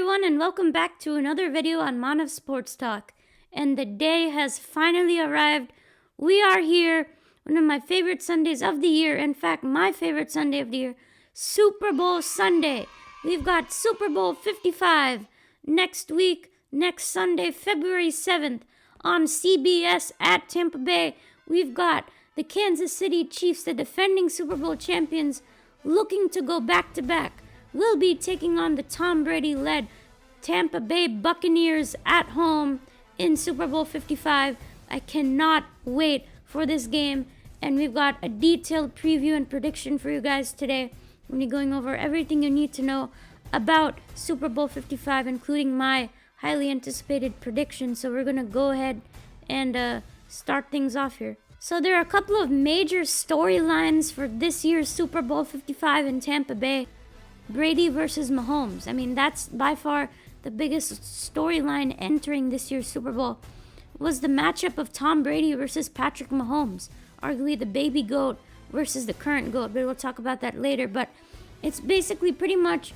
everyone, and welcome back to another video on Maanav Sports Talk. And the day has finally arrived. We are here, one of my favorite Sundays of the year. In fact, my favorite Sunday of the year, Super Bowl Sunday. We've got Super Bowl 55 next week, next Sunday, February 7th, on CBS at Tampa Bay. We've got the Kansas City Chiefs, the defending Super Bowl champions, looking to go back-to-back. We'll be taking on the Tom Brady-led Tampa Bay Buccaneers at home in Super Bowl 55. I cannot wait for this game, and we've got a detailed preview and prediction for you guys today. We're going to be going over everything you need to know about Super Bowl 55, including my highly anticipated prediction. So we're going to go ahead and start things off here. So there are a couple of major storylines for this year's Super Bowl 55 in Tampa Bay. Brady versus Mahomes. I mean, that's by far the biggest storyline entering this year's Super Bowl, was the matchup of Tom Brady versus Patrick Mahomes, arguably the baby GOAT versus the current GOAT, but we'll talk about that later. But it's basically pretty much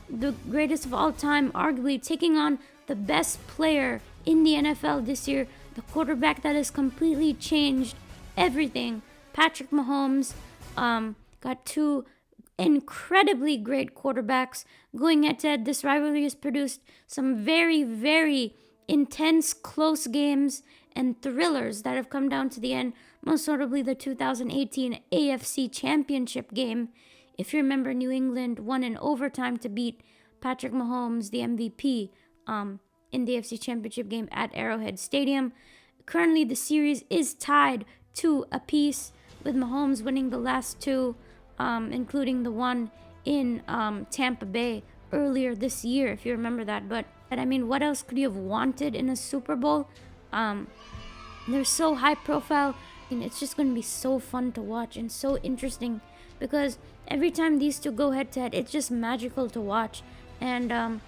the greatest of all time, arguably taking on the best player in the NFL this year, the quarterback that has completely changed everything. Patrick Mahomes got two incredibly great quarterbacks going head to head. This rivalry has produced some very, very intense, close games and thrillers that have come down to the end, most notably the 2018 AFC Championship game. If you remember, New England won in overtime to beat Patrick Mahomes, the MVP, in the AFC Championship game at Arrowhead Stadium. Currently, the series is tied 2-apiece, with Mahomes winning the last two, including the one in Tampa Bay earlier this year, if you remember that. But I mean, what else could you have wanted in a Super Bowl? They're so high profile, and it's just going to be so fun to watch and so interesting, because every time these two go head to head, it's just magical to watch. And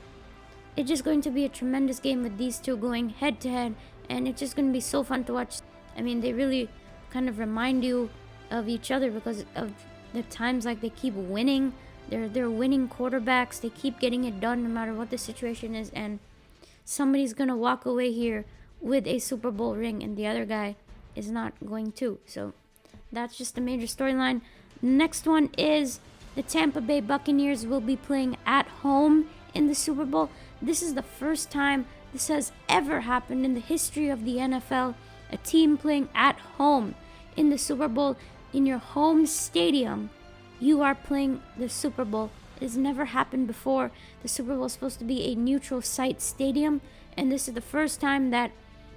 it's just going to be a tremendous game with these two going head to head, and it's just going to be so fun to watch. I mean, they really kind of remind you of each other because of the times like they keep winning. They're winning quarterbacks. They keep getting it done no matter what the situation is, and somebody's gonna walk away here with a Super Bowl ring and the other guy is not going to. So that's just a major storyline. Next one is the Tampa Bay Buccaneers will be playing at home in the Super Bowl. This is the first time this has ever happened in the history of the NFL. A team playing at home in the Super Bowl. In your home stadium, you are playing the Super Bowl. It has never happened before. The Super Bowl is supposed to be a neutral site stadium, and this is the first time that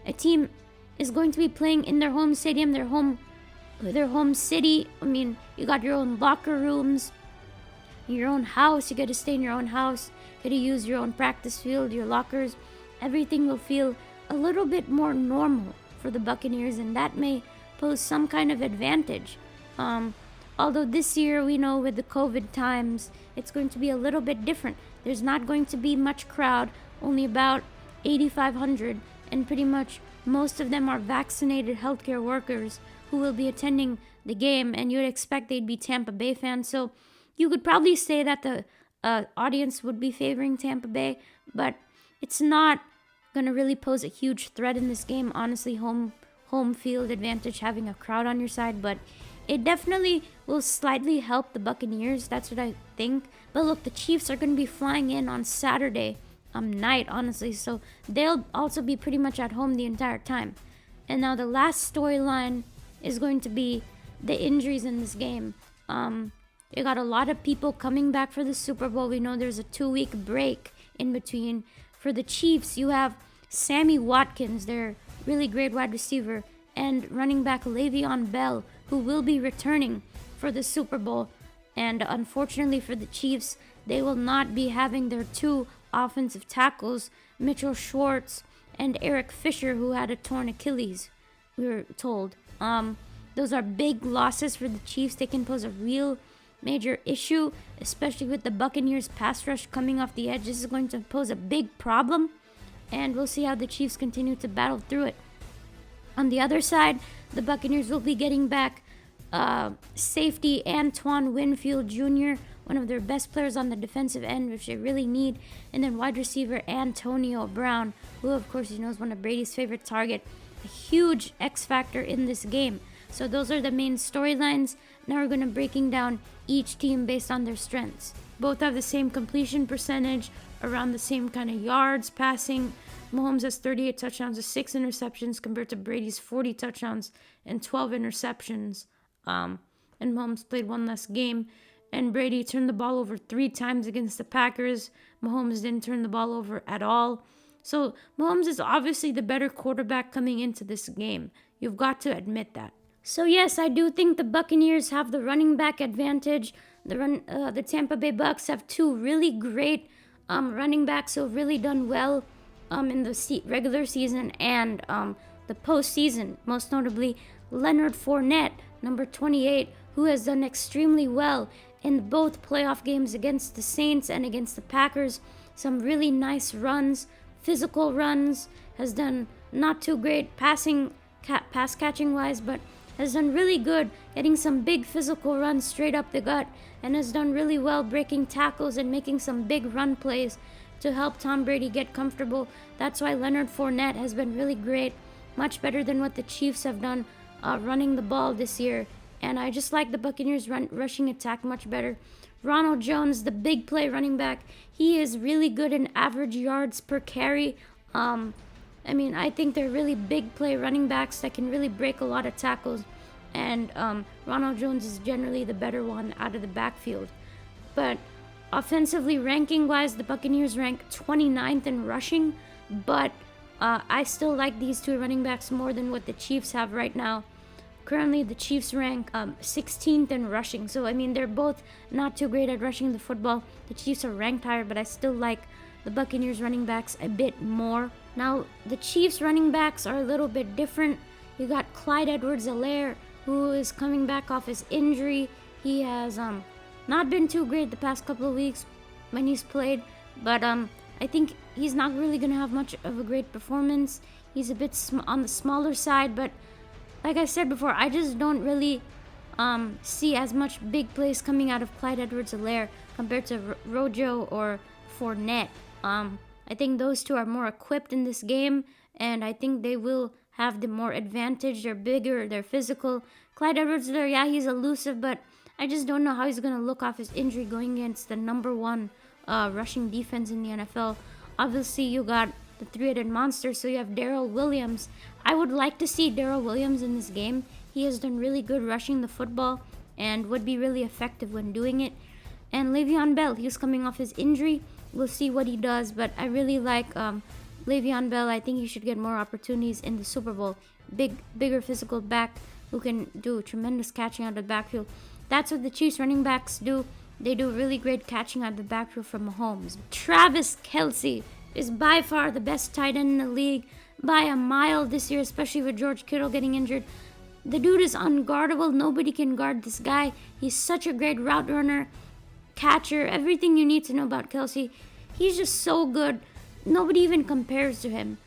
a team is going to be playing in their home stadium, their home city. I mean, you got your own locker rooms, your own house. You get to stay in your own house. You get to use your own practice field, your lockers. Everything will feel a little bit more normal for the Buccaneers, and that may pose some kind of advantage. Although this year, we know with the COVID times, it's going to be a little bit different. There's not going to be much crowd, only about 8,500, and pretty much most of them are vaccinated healthcare workers who will be attending the game, and you'd expect they'd be Tampa Bay fans. So you could probably say that the audience would be favoring Tampa Bay, but it's not going to really pose a huge threat in this game. Honestly, home field advantage, having a crowd on your side, but it definitely will slightly help the Buccaneers. That's what I think. But look, the Chiefs are going to be flying in on Saturday night, honestly, so they'll also be pretty much at home the entire time. And now the last storyline is going to be the injuries in this game. You got a lot of people coming back for the Super Bowl. We know there's a 2-week break in between. For the Chiefs, you have Sammy Watkins, their really great wide receiver, and running back Le'Veon Bell, who will be returning for the Super Bowl. And unfortunately for the Chiefs, they will not be having their two offensive tackles, Mitchell Schwartz and Eric Fisher, who had a torn Achilles, we were told. Those are big losses for the Chiefs. They can pose a real major issue, especially with the Buccaneers pass rush coming off the edge. This is going to pose a big problem, and we'll see how the Chiefs continue to battle through it. On the other side, the Buccaneers will be getting back safety Antoine Winfield Jr., one of their best players on the defensive end, which they really need. And then wide receiver Antonio Brown, who of course is one of Brady's favorite target. A huge X factor in this game. So those are the main storylines. Now we're going to breaking down each team based on their strengths. Both have the same completion percentage, around the same kind of yards passing. Mahomes has 38 touchdowns and 6 interceptions compared to Brady's 40 touchdowns and 12 interceptions. And Mahomes played one less game. And Brady turned the ball over 3 times against the Packers. Mahomes didn't turn the ball over at all. So Mahomes is obviously the better quarterback coming into this game. You've got to admit that. So yes, I do think the Buccaneers have the running back advantage. The Tampa Bay Bucs have 2 really great running backs who have really done well in the regular season and the postseason. Most notably, Leonard Fournette, number 28, who has done extremely well in both playoff games against the Saints and against the Packers. Some really nice runs, physical runs, has done not too great pass catching wise, but has done really good getting some big physical runs straight up the gut, and has done really well breaking tackles and making some big run plays to help Tom Brady get comfortable. That's why Leonard Fournette has been really great, much better than what the Chiefs have done running the ball this year. And I just like the Buccaneers rushing attack much better. Ronald Jones, the big play running back, he is really good in average yards per carry. I think they're really big play running backs that can really break a lot of tackles. And Ronald Jones is generally the better one out of the backfield. But offensively, ranking-wise, the Buccaneers rank 29th in rushing. But I still like these 2 running backs more than what the Chiefs have right now. Currently, the Chiefs rank 16th in rushing. So, they're both not too great at rushing the football. The Chiefs are ranked higher, but I still like the Buccaneers running backs a bit more. Now, the Chiefs running backs are a little bit different. You got Clyde Edwards-Helaire, who is coming back off his injury. He has not been too great the past couple of weeks when he's played, but I think he's not really going to have much of a great performance. He's a bit on the smaller side, but like I said before, I just don't really see as much big plays coming out of Clyde Edwards-Helaire compared to Rojo or Fournette. I think those 2 are more equipped in this game, and I think they will have the more advantage. They're bigger, they're physical. Clyde Edwards-Helaire, yeah, he's elusive, but I just don't know how he's going to look off his injury going against the number 1 rushing defense in the NFL. Obviously, you got the 3-headed monster, so you have Darrell Williams. I would like to see Darrell Williams in this game. He has done really good rushing the football and would be really effective when doing it. And Le'Veon Bell, he's coming off his injury. We'll see what he does, but I really like Le'Veon Bell. I think he should get more opportunities in the Super Bowl. Bigger physical back who can do tremendous catching out of the backfield. That's what the Chiefs running backs do. They do really great catching out of the backfield from Mahomes. Travis Kelce is by far the best tight end in the league by a mile this year, especially with George Kittle getting injured. The dude is unguardable. Nobody can guard this guy. He's such a great route runner, catcher, everything you need to know about Kelce. He's just so good. Nobody even compares to him.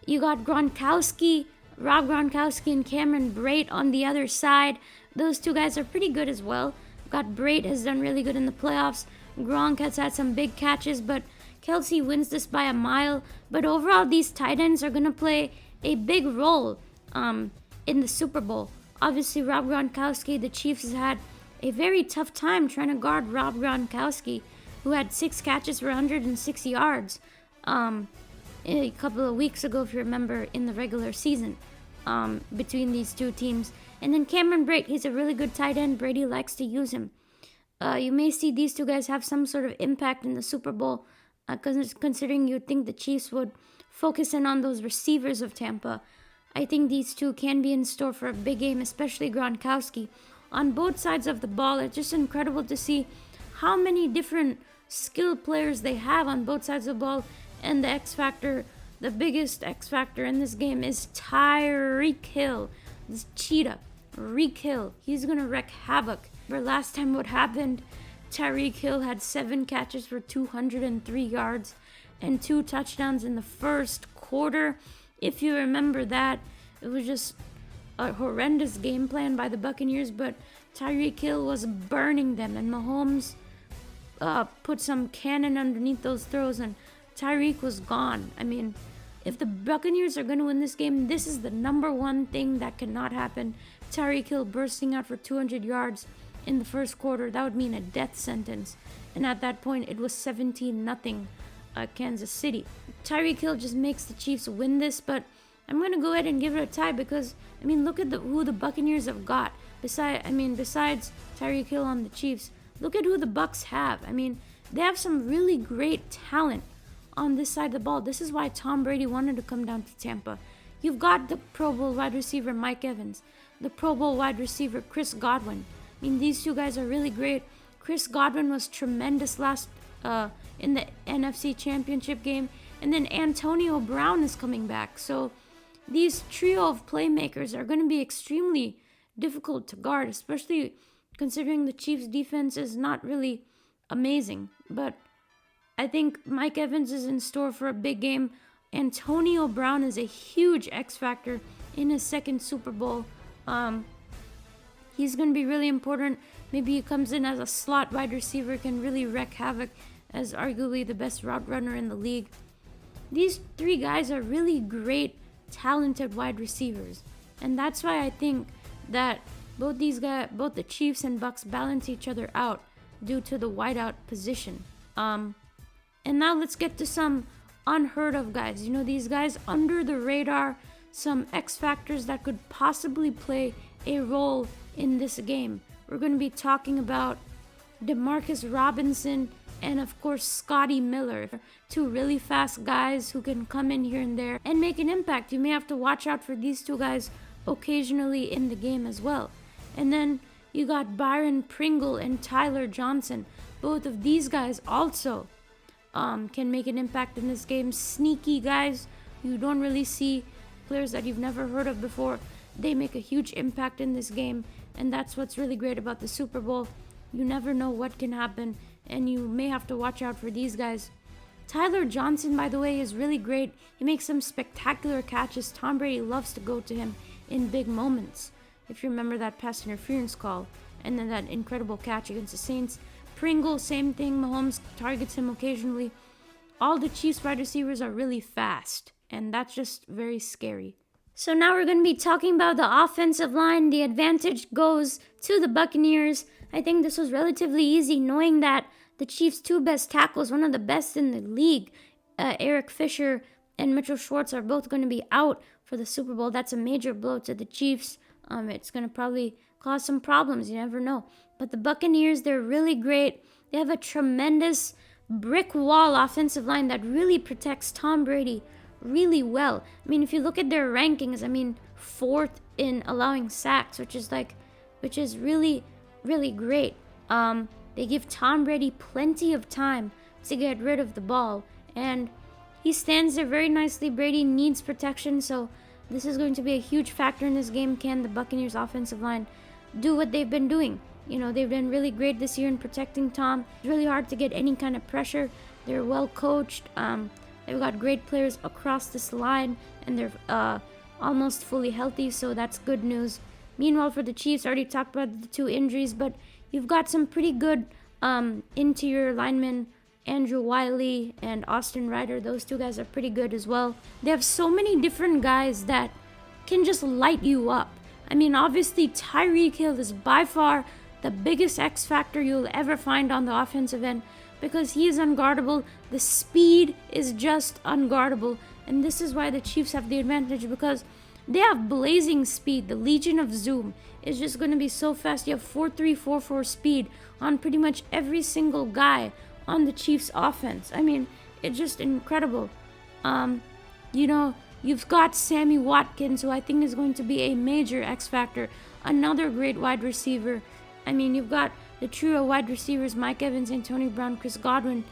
You got Gronkowski, Rob Gronkowski, and Cameron Brate on the other side. Those 2 guys are pretty good as well. Got Brate has done really good in the playoffs. Gronk has had some big catches, but Kelce wins this by a mile. But overall, these tight ends are going to play a big role in the Super Bowl. Obviously, Rob Gronkowski, the Chiefs has had a very tough time trying to guard Rob Gronkowski, who had 6 catches for 106 yards a couple of weeks ago, if you remember, in the regular season between these 2 teams. And then Cameron Brate, he's a really good tight end. Brady likes to use him. You may see these 2 guys have some sort of impact in the Super Bowl, considering you'd think the Chiefs would focus in on those receivers of Tampa. I think these 2 can be in store for a big game, especially Gronkowski. On both sides of the ball, it's just incredible to see how many different skilled players they have on both sides of the ball. And the X Factor, the biggest X Factor in this game is Tyreek Hill. This cheetah, Tyreek Hill. He's going to wreak havoc. But last time what happened, Tyreek Hill had 7 catches for 203 yards and 2 touchdowns in the first quarter. If you remember that, it was just a horrendous game plan by the Buccaneers, but Tyreek Hill was burning them, and Mahomes put some cannon underneath those throws, and Tyreek was gone. I mean, if the Buccaneers are going to win this game, this is the number one thing that cannot happen. Tyreek Hill bursting out for 200 yards in the first quarter, that would mean a death sentence. And at that point, it was 17-0 Kansas City. Tyreek Hill just makes the Chiefs win this, but I'm going to go ahead and give it a tie because, I mean, look at who the Buccaneers have got. Besides Tyreek Hill on the Chiefs, look at who the Bucs have. I mean, they have some really great talent on this side of the ball. This is why Tom Brady wanted to come down to Tampa. You've got the Pro Bowl wide receiver Mike Evans, the Pro Bowl wide receiver Chris Godwin. I mean, these two guys are really great. Chris Godwin was tremendous last in the NFC Championship game, and then Antonio Brown is coming back. So these trio of playmakers are going to be extremely difficult to guard, especially considering the Chiefs' defense is not really amazing. But I think Mike Evans is in store for a big game. Antonio Brown is a huge X factor in his second Super Bowl. He's going to be really important. Maybe he comes in as a slot wide receiver, can really wreak havoc as arguably the best route runner in the league. These three guys are really great, talented wide receivers. And that's why I think that both the Chiefs and Bucs balance each other out due to the wideout position. And now let's get to some unheard of guys. You know, these guys under the radar, some X factors that could possibly play a role in this game. We're going to be talking about Demarcus Robinson and of course Scotty Miller, two really fast guys who can come in here and there and make an impact. You may have to watch out for these two guys occasionally in the game as well. And then you got Byron Pringle and Tyler Johnson. Both of these guys also can make an impact in this game. Sneaky guys, you don't really see players that you've never heard of before. They make a huge impact in this game, and that's what's really great about the Super Bowl. You never know what can happen, and you may have to watch out for these guys. Tyler Johnson, by the way, is really great. He makes some spectacular catches. Tom Brady loves to go to him in big moments. If you remember that pass interference call, and then that incredible catch against the Saints. Pringle, same thing. Mahomes targets him occasionally. All the Chiefs wide receivers are really fast, and that's just very scary. So now we're going to be talking about the offensive line. The advantage goes to the Buccaneers. I think this was relatively easy, knowing that the Chiefs' two best tackles, one of the best in the league, Eric Fisher and Mitchell Schwartz, are both going to be out for the Super Bowl. That's a major blow to the Chiefs. It's going to probably cause some problems. You never know. But the Buccaneers, they're really great. They have a tremendous brick wall offensive line that really protects Tom Brady really well. I mean, if you look at their rankings, I mean, fourth in allowing sacks, which is really, really great. They give Tom Brady plenty of time to get rid of the ball, and he stands there very nicely. Brady needs protection, so this is going to be a huge factor in this game. Can the Buccaneers offensive line do what they've been doing? You know, they've been really great this year in protecting Tom. It's really hard to get any kind of pressure. They're well coached. They've got great players across this line, and they're almost fully healthy, so that's good news. Meanwhile, for the Chiefs, I already talked about the two injuries, but you've got some pretty good interior linemen, Andrew Wiley and Austin Ryder. Those two guys are pretty good as well. They have so many different guys that can just light you up. I mean, obviously, Tyreek Hill is by far the biggest X factor you'll ever find on the offensive end, because he is unguardable. The speed is just unguardable, and this is why the Chiefs have the advantage, because they have blazing speed. The Legion of Zoom is just going to be so fast. You have 4.3, 4.4 speed on pretty much every single guy on the Chiefs offense. I mean, it's just incredible. You know, you've got Sammy Watkins, who I think is going to be a major X factor, another great wide receiver. I mean, you've got the trio of wide receivers, Mike Evans, Antonio Brown, Chris Godwin,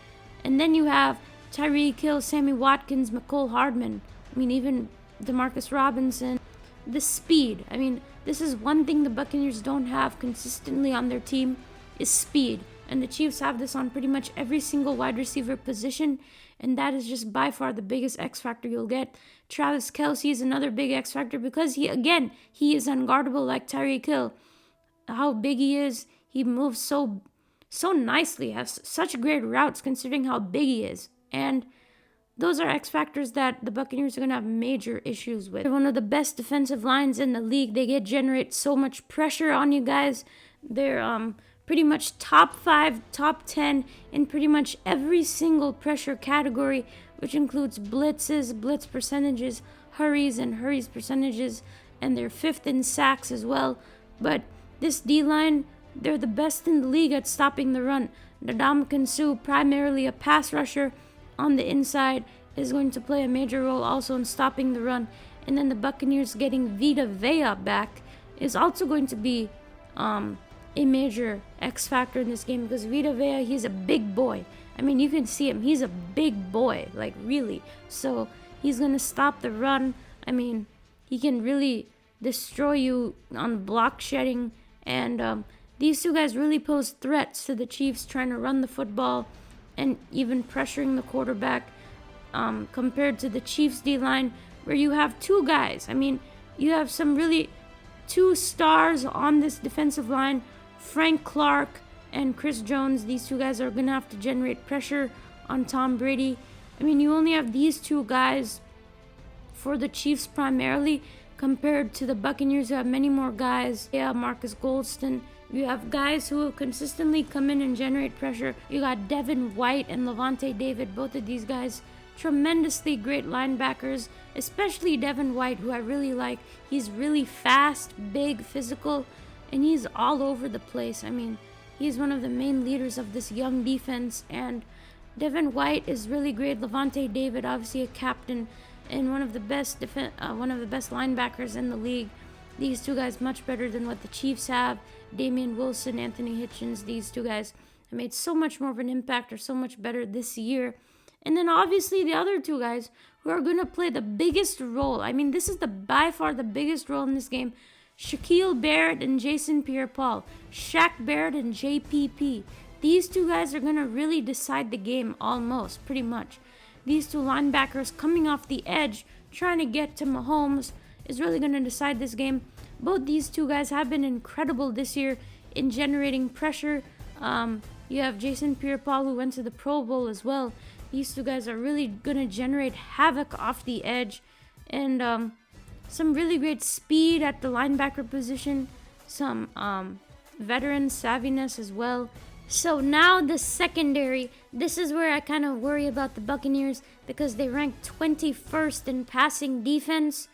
and then you have Tyreek Hill, Sammy Watkins, McCole Hardman. I mean, even Demarcus Robinson. The speed. I mean, this is one thing the Buccaneers don't have consistently on their team, is speed. And the Chiefs have this on pretty much every single wide receiver position, and that is just by far the biggest X factor you'll get. Travis Kelce is another big X factor because he is unguardable like Tyreek Hill. how big he is. He moves so nicely, has such great routes considering how big he is. And those are X factors that the Buccaneers are going to have major issues with. They're one of the best defensive lines in the league. They generate so much pressure on you guys. They're pretty much top 5, top 10 in pretty much every single pressure category, which includes blitzes, blitz percentages, hurries, and hurries percentages, and they're 5th in sacks as well. But this D-line, they're the best in the league at stopping the run. Ndamukong Suh, primarily a pass rusher on the inside, is going to play a major role also in stopping the run. And then the Buccaneers getting Vita Vea back is also going to be a major X factor in this game, because Vita Vea, he's a big boy. I mean, you can see him. He's a big boy, like really. So he's going to stop the run. I mean, he can really destroy you on block shedding. And these two guys really pose threats to the Chiefs trying to run the football and even pressuring the quarterback, compared to the Chiefs D-line, where you have two guys. I mean, you have some really two stars on this defensive line, Frank Clark and Chris Jones. These two guys are going to have to generate pressure on Tom Brady. I mean, you only have these two guys for the Chiefs primarily, compared to the Buccaneers, who have many more guys. Yeah, Marcus Goldston. You have guys who consistently come in and generate pressure. You got Devin White and Levante David. Both of these guys, tremendously great linebackers, especially Devin White, who I really like. He's really fast, big, physical, and he's all over the place. I mean, he's one of the main leaders of this young defense, and Devin White is really great. Levante David, obviously a captain and one of the best linebackers in the league. These two guys much better than what the Chiefs have. Damian Wilson, Anthony Hitchens, these two guys have made so much more of an impact, or so much better this year. And then obviously the other two guys who are going to play the biggest role. I mean, this is by far the biggest role in this game. Shaquille Barrett and Jason Pierre-Paul. Shaq Barrett and JPP. These two guys are going to really decide the game almost, pretty much. These two linebackers coming off the edge, trying to get to Mahomes, is really going to decide this game. Both these two guys have been incredible this year in generating pressure. You have Jason Pierre-Paul, who went to the Pro Bowl as well. These two guys are really going to generate havoc off the edge. And some really great speed at the linebacker position. Some veteran savviness as well. So now the secondary. This is where I kind of worry about the Buccaneers, because they rank 21st in passing defense.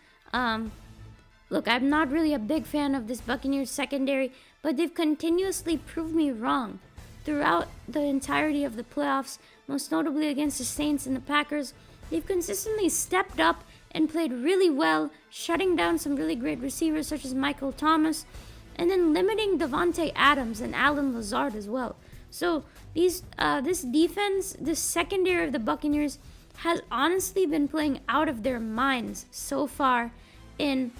Look, I'm not really a big fan of this Buccaneers secondary, but they've continuously proved me wrong throughout the entirety of the playoffs, most notably against the Saints and the Packers. They've consistently stepped up and played really well, shutting down some really great receivers such as Michael Thomas, and then limiting Devontae Adams and Alan Lazard as well. So this defense, this secondary of the Buccaneers, has honestly been playing out of their minds so far in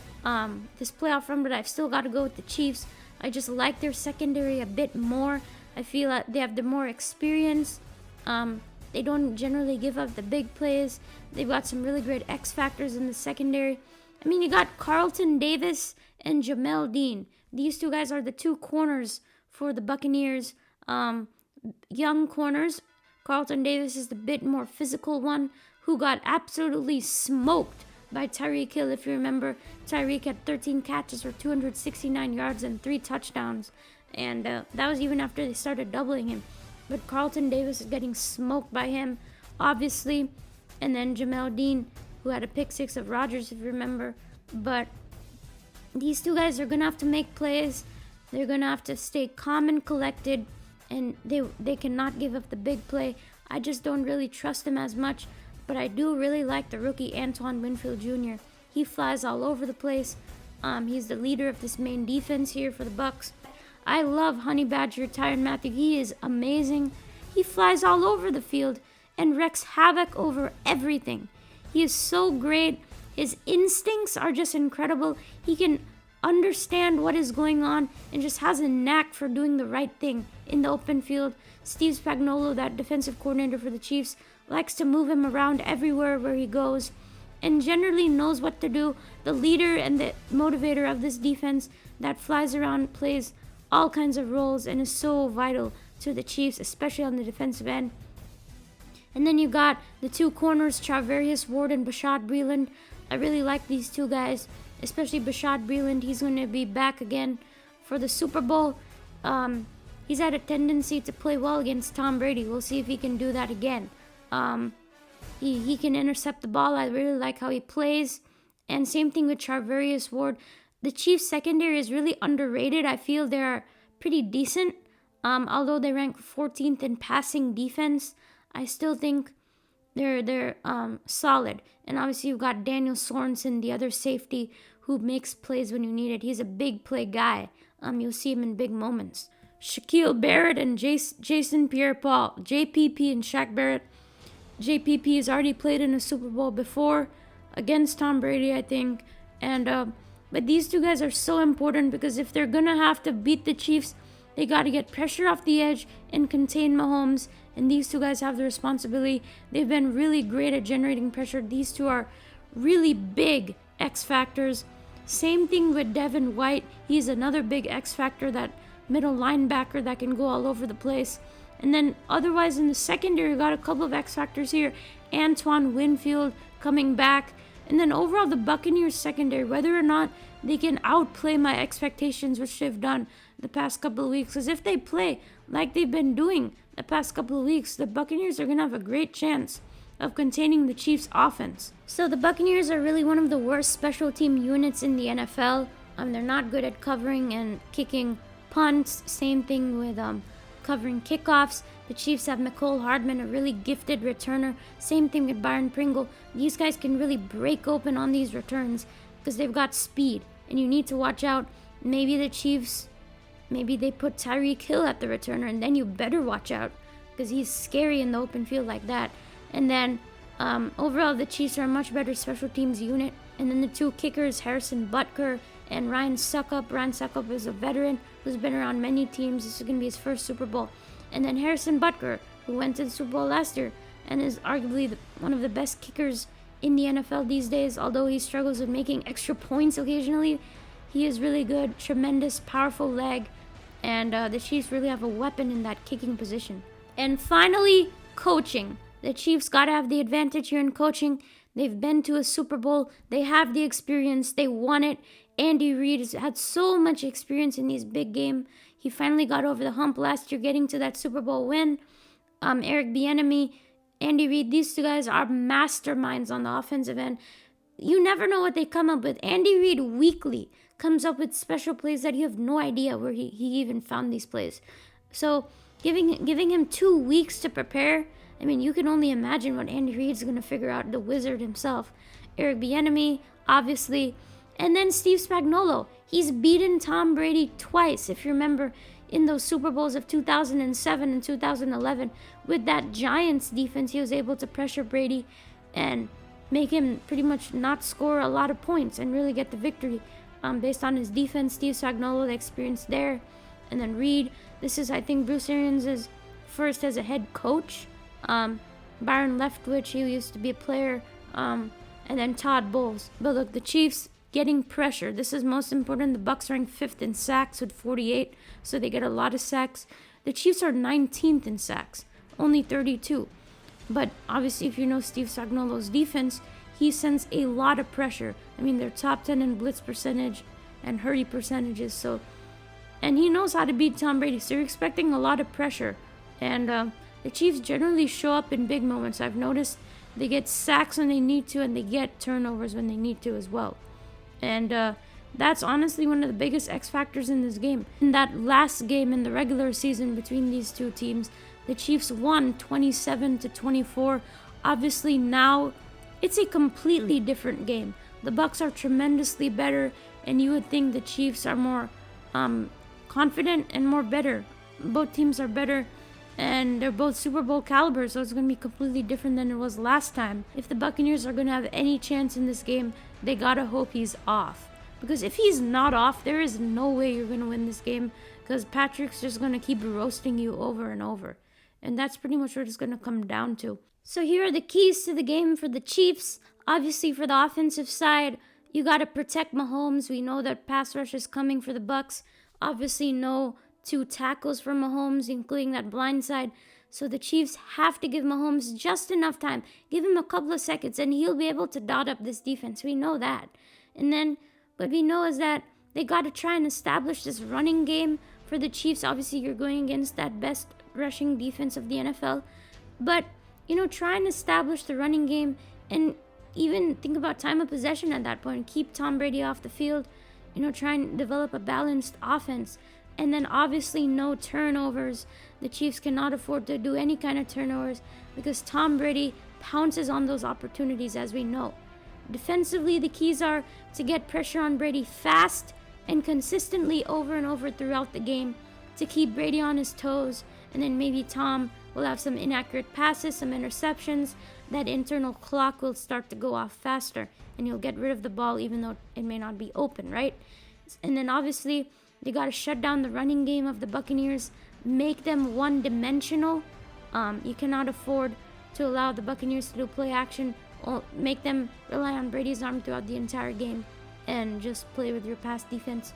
this playoff run, but I've still got to go with the Chiefs. I just like their secondary a bit more. I feel that they have the more experience. They don't generally give up the big plays. They've got some really great X factors in the secondary. I mean, you got Carlton Davis and Jamel Dean. These two guys are the two corners for the Buccaneers. Young corners. Carlton Davis is the bit more physical one, who got absolutely smoked by Tyreek Hill. If you remember, Tyreek had 13 catches for 269 yards and 3 touchdowns. And that was even after they started doubling him. But Carlton Davis is getting smoked by him, obviously. And then Jamel Dean, who had a pick six of Rodgers, if you remember. But these two guys are going to have to make plays. They're going to have to stay calm and collected. And they cannot give up the big play. I just don't really trust them as much. But I do really like the rookie Antoine Winfield Jr. He flies all over the place. He's the leader of this main defense here for the Bucs. I love Honey Badger Tyrann Mathieu. He is amazing. He flies all over the field and wreaks havoc over everything. He is so great. His instincts are just incredible. He can understand what is going on and just has a knack for doing the right thing in the open field. Steve Spagnuolo, that defensive coordinator for the Chiefs, likes to move him around everywhere where he goes and generally knows what to do. The leader and the motivator of this defense that flies around, plays all kinds of roles and is so vital to the Chiefs, especially on the defensive end. And then you got the two corners, Charvarius Ward and Bashaud Breeland. I really like these two guys, especially Bashaud Breeland. He's going to be back again for the Super Bowl. He's had a tendency to play well against Tom Brady. We'll see if he can do that again. He can intercept the ball. I really like how he plays. And same thing with Charvarius Ward. The Chiefs secondary is really underrated. I feel they're pretty decent. Although they rank 14th in passing defense, I still think they're solid. And obviously you've got Daniel Sorensen, the other safety, who makes plays when you need it. He's a big play guy. You'll see him in big moments. Shaquille Barrett and Jason Pierre-Paul, JPP and Shaq Barrett. JPP has already played in a Super Bowl before against Tom Brady, I think. And but these two guys are so important because if they're gonna have to beat the Chiefs, they got to get pressure off the edge and contain Mahomes. And these two guys have the responsibility. They've been really great at generating pressure. These two are really big X factors. Same thing with Devin White. He's another big X factor, that middle linebacker that can go all over the place. And then otherwise in the secondary, you got a couple of X factors here. Antoine Winfield coming back. And then overall, the Buccaneers secondary, whether or not they can outplay my expectations, which they've done the past couple of weeks. Because if they play like they've been doing the past couple of weeks, the Buccaneers are going to have a great chance of containing the Chiefs' offense. So the Buccaneers are really one of the worst special team units in the NFL. They're not good at covering and kicking punts. Same thing with covering kickoffs. The Chiefs have Mecole Hardman, a really gifted returner. Same thing with Byron Pringle. These guys can really break open on these returns because they've got speed. And you need to watch out. Maybe the Chiefs, maybe they put Tyreek Hill at the returner, and then you better watch out because he's scary in the open field like that. And then overall, the Chiefs are a much better special teams unit. And then the two kickers, Harrison Butker and Ryan Suckup. Ryan Suckup is a veteran who's been around many teams. This is going to be his first Super Bowl. And then Harrison Butker, who went to the Super Bowl last year and is arguably one of the best kickers in the NFL these days. Although he struggles with making extra points occasionally, he is really good, tremendous, powerful leg. And the Chiefs really have a weapon in that kicking position. And finally, coaching. The Chiefs got to have the advantage here in coaching. They've been to a Super Bowl. They have the experience. They won it. Andy Reid has had so much experience in these big games. He finally got over the hump last year, getting to that Super Bowl win. Eric Bieniemy, Andy Reid, these two guys are masterminds on the offensive end. You never know what they come up with. Andy Reid weekly comes up with special plays that you have no idea where he even found these plays. So giving him 2 weeks to prepare, I mean, you can only imagine what Andy Reid's going to figure out, the wizard himself. Eric Bieniemy, obviously. And then Steve Spagnuolo. He's beaten Tom Brady twice, if you remember, in those Super Bowls of 2007 and 2011. With that Giants defense, he was able to pressure Brady and make him pretty much not score a lot of points and really get the victory based on his defense. Steve Spagnuolo, the experience there. And then Reid. This is, I think, Bruce Arians' first as a head coach. Byron Leftwich, he used to be a player. And then Todd Bowles. But look, the Chiefs getting pressure. This is most important. The Bucs rank 5th in sacks with 48, so they get a lot of sacks. The Chiefs are 19th in sacks, only 32. But obviously, if you know Steve Spagnuolo's defense, he sends a lot of pressure. I mean, they're top 10 in blitz percentage and hurry percentages. So, and he knows how to beat Tom Brady. So you're expecting a lot of pressure. And the Chiefs generally show up in big moments. I've noticed they get sacks when they need to, and they get turnovers when they need to as well. And that's honestly one of the biggest X factors in this game. In that last game in the regular season between these two teams, the Chiefs won 27-24. Obviously now it's a completely different game. The Bucs are tremendously better, and you would think the Chiefs are more confident and more better. Both teams are better, and they're both Super Bowl caliber, so it's going to be completely different than it was last time. If the Buccaneers are going to have any chance in this game, they gotta hope he's off. Because if he's not off, there is no way you're going to win this game, because Patrick's just going to keep roasting you over and over. And that's pretty much what it's going to come down to. So here are the keys to the game for the Chiefs. Obviously, for the offensive side, you got to protect Mahomes. We know that pass rush is coming for the Bucs. Obviously, no two tackles for Mahomes, including that blind side. So the Chiefs have to give Mahomes just enough time. Give him a couple of seconds, and he'll be able to dot up this defense. We know that. And then, what we know is that they got to try and establish this running game for the Chiefs. Obviously, you're going against that best rushing defense of the NFL. But, try and establish the running game and even think about time of possession at that point. Keep Tom Brady off the field. Try and develop a balanced offense. And then obviously no turnovers. The Chiefs cannot afford to do any kind of turnovers because Tom Brady pounces on those opportunities, as we know. Defensively, the keys are to get pressure on Brady fast and consistently over and over throughout the game to keep Brady on his toes. And then maybe Tom will have some inaccurate passes, some interceptions. That internal clock will start to go off faster and you'll get rid of the ball even though it may not be open, right? And then obviously they got to shut down the running game of the Buccaneers, make them one-dimensional. You cannot afford to allow the Buccaneers to do play action, or make them rely on Brady's arm throughout the entire game and just play with your pass defense.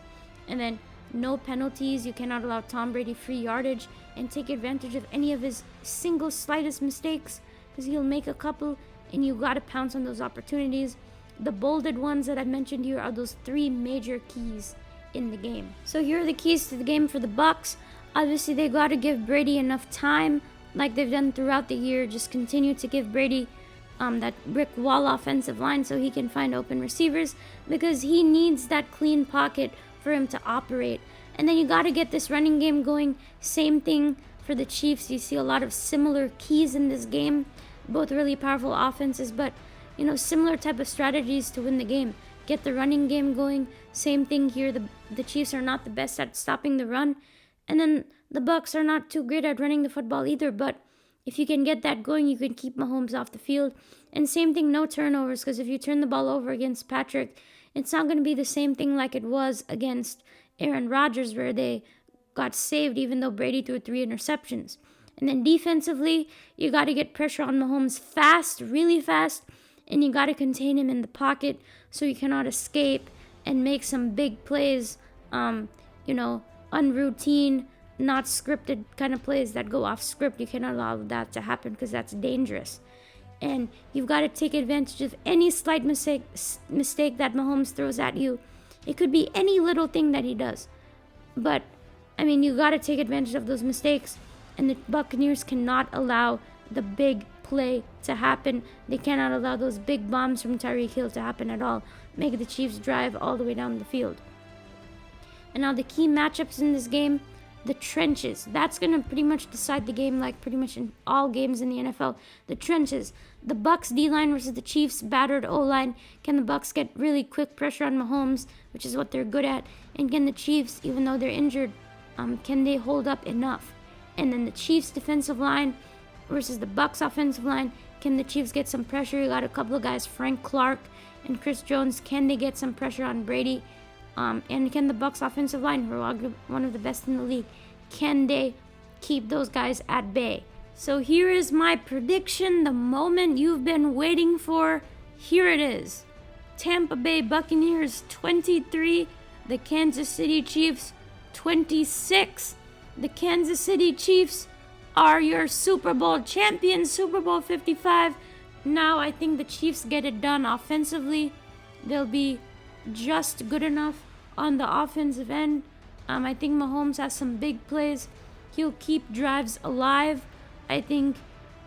And then no penalties. You cannot allow Tom Brady free yardage and take advantage of any of his single slightest mistakes because he'll make a couple and you got to pounce on those opportunities. The bolded ones that I've mentioned here are those three major keys in the game. So here are the keys to the game for the Bucs. Obviously, they got to give Brady enough time like they've done throughout the year. Just continue to give Brady that brick wall offensive line so he can find open receivers because he needs that clean pocket for him to operate. And then you got to get this running game going. Same thing for the Chiefs. You see a lot of similar keys in this game. Both really powerful offenses, but similar type of strategies to win the game. Get the running game going. Same thing here. The Chiefs are not the best at stopping the run. And then the Bucs are not too great at running the football either, but if you can get that going, you can keep Mahomes off the field. And same thing, no turnovers, because if you turn the ball over against Patrick, it's not going to be the same thing like it was against Aaron Rodgers where they got saved even though Brady threw 3 interceptions. And then defensively, you got to get pressure on Mahomes fast, really fast, and you got to contain him in the pocket so he cannot escape and make some big plays, unroutine, not scripted kind of plays that go off script. You cannot allow that to happen because that's dangerous. And you've got to take advantage of any slight mistake that Mahomes throws at you. It could be any little thing that he does. But, you got to take advantage of those mistakes. And the Buccaneers cannot allow the big play to happen. They cannot allow those big bombs from Tyreek Hill to happen at all. Make the Chiefs drive all the way down the field. And now the key matchups in this game, the trenches. That's going to pretty much decide the game like pretty much in all games in the NFL. The trenches. The Bucs D-line versus the Chiefs battered O-line. Can the Bucs get really quick pressure on Mahomes, which is what they're good at? And can the Chiefs, even though they're injured, can they hold up enough? And then the Chiefs defensive line versus the Bucs offensive line. Can the Chiefs get some pressure? You got a couple of guys, Frank Clark and Chris Jones. Can they get some pressure on Brady? And can the Bucs offensive line, who are one of the best in the league, can they keep those guys at bay? So here is my prediction, the moment you've been waiting for. Here it is. Tampa Bay Buccaneers 23, the Kansas City Chiefs 26. The Kansas City Chiefs are your Super Bowl champions, Super Bowl 55. Now I think the Chiefs get it done offensively. They'll be just good enough on the offensive end. I think Mahomes has some big plays. He'll keep drives alive. I think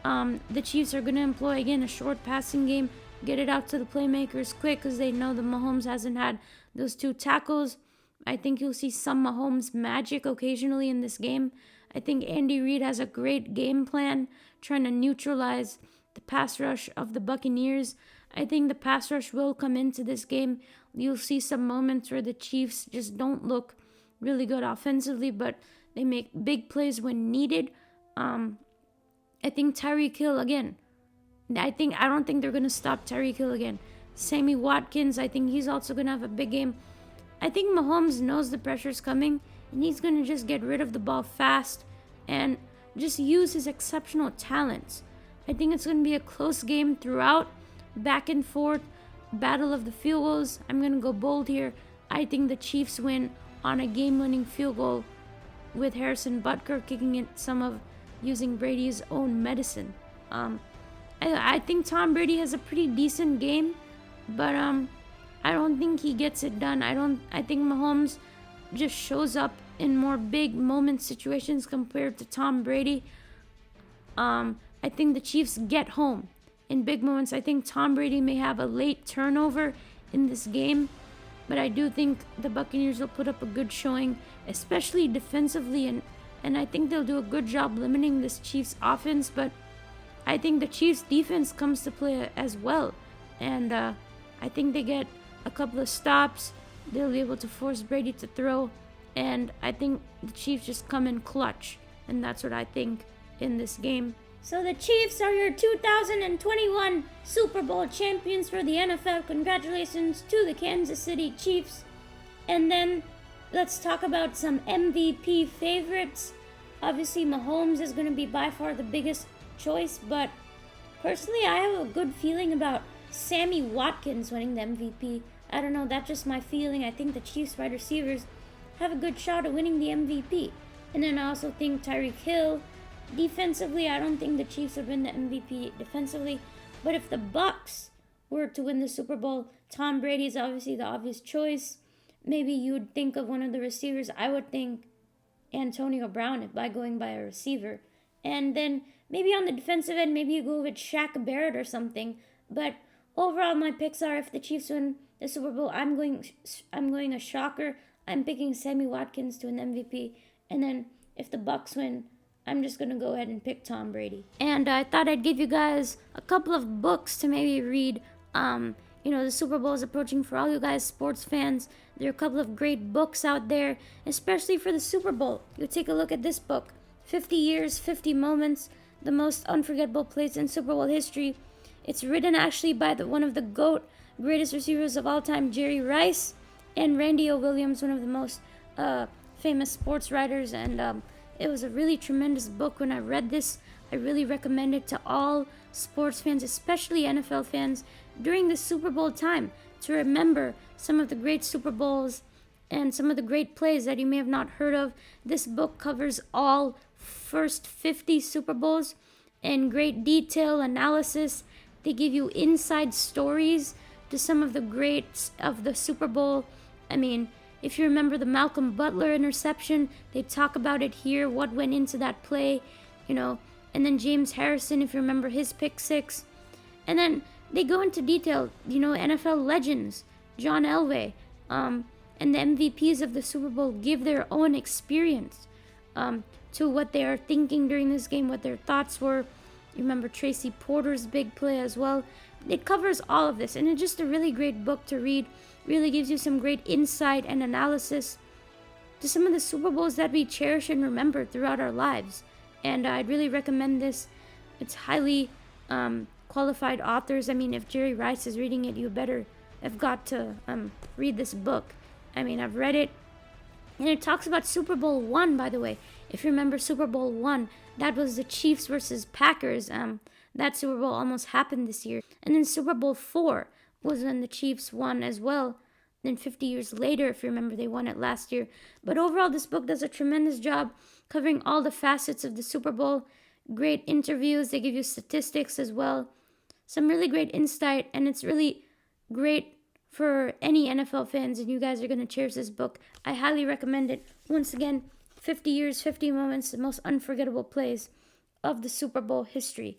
the Chiefs are going to employ, again, a short passing game. Get it out to the playmakers quick because they know that Mahomes hasn't had those 2 tackles. I think you'll see some Mahomes magic occasionally in this game. I think Andy Reid has a great game plan trying to neutralize the pass rush of the Buccaneers. I think the pass rush will come into this game. You'll see some moments where the Chiefs just don't look really good offensively, but they make big plays when needed. I think Tyreek Hill again. I don't think they're going to stop Tyreek Hill again. Sammy Watkins, I think he's also going to have a big game. I think Mahomes knows the pressure's coming, and he's going to just get rid of the ball fast and just use his exceptional talents. I think it's going to be a close game throughout, back and forth, battle of the field goals. I'm going to go bold here. I think the Chiefs win on a game-winning field goal with Harrison Butker kicking it using Brady's own medicine. I think Tom Brady has a pretty decent game, but I don't think he gets it done. I think Mahomes just shows up in more big moment situations compared to Tom Brady. I think the Chiefs get home in big moments. I think Tom Brady may have a late turnover in this game, but I do think the Buccaneers will put up a good showing, especially defensively, and I think they'll do a good job limiting this Chiefs offense, but I think the Chiefs defense comes to play as well, and I think they get a couple of stops. They'll be able to force Brady to throw, and I think the Chiefs just come in clutch, and that's what I think in this game. So the Chiefs are your 2021 Super Bowl champions for the NFL. Congratulations to the Kansas City Chiefs. And then let's talk about some MVP favorites. Obviously, Mahomes is going to be by far the biggest choice, but personally, I have a good feeling about Sammy Watkins winning the MVP. I don't know, that's just my feeling. I think the Chiefs wide receivers have a good shot at winning the MVP. And then I also think Tyreek Hill. Defensively, I don't think the Chiefs would win the MVP defensively. But if the Bucs were to win the Super Bowl, Tom Brady is obviously the obvious choice. Maybe you would think of one of the receivers. I would think Antonio Brown by going by a receiver. And then maybe on the defensive end, maybe you go with Shaq Barrett or something. But overall, my picks are if the Chiefs win the Super Bowl, I'm going a shocker. I'm picking Sammy Watkins to win MVP. And then if the Bucs win, I'm just going to go ahead and pick Tom Brady. And I thought I'd give you guys a couple of books to maybe read. The Super Bowl is approaching for all you guys sports fans. There are a couple of great books out there, especially for the Super Bowl. You take a look at this book, 50 Years, 50 Moments, the most unforgettable plays in Super Bowl history. It's written actually by one of the GOAT, greatest receivers of all time, Jerry Rice, and Randy O. Williams, one of the most famous sports writers, and it was a really tremendous book. When I read this, I really recommend it to all sports fans, especially NFL fans, during the Super Bowl time, to remember some of the great Super Bowls and some of the great plays that you may have not heard of. This book covers all first 50 Super Bowls in great detail analysis. They give you inside stories to some of the greats of the Super Bowl. I mean, if you remember the Malcolm Butler interception, they talk about it here, what went into that play, and then James Harrison, if you remember his pick six. And then they go into detail, NFL legends, John Elway, and the MVPs of the Super Bowl give their own experience to what they are thinking during this game, what their thoughts were. You remember Tracy Porter's big play as well. It covers all of this, and it's just a really great book to read. Really gives you some great insight and analysis to some of the Super Bowls that we cherish and remember throughout our lives. And I'd really recommend this. It's highly qualified authors. I mean, if Jerry Rice is reading it, you better have got to read this book. I mean, I've read it, and it talks about Super Bowl I, by the way. If you remember Super Bowl I, that was the Chiefs versus Packers. That Super Bowl almost happened this year. And then Super Bowl IV was when the Chiefs won as well. Then 50 years later, if you remember, they won it last year. But overall, this book does a tremendous job covering all the facets of the Super Bowl. Great interviews. They give you statistics as well. Some really great insight, and it's really great for any NFL fans, and you guys are going to cherish this book. I highly recommend it. Once again, 50 Years, 50 Moments, the most unforgettable plays of the Super Bowl history.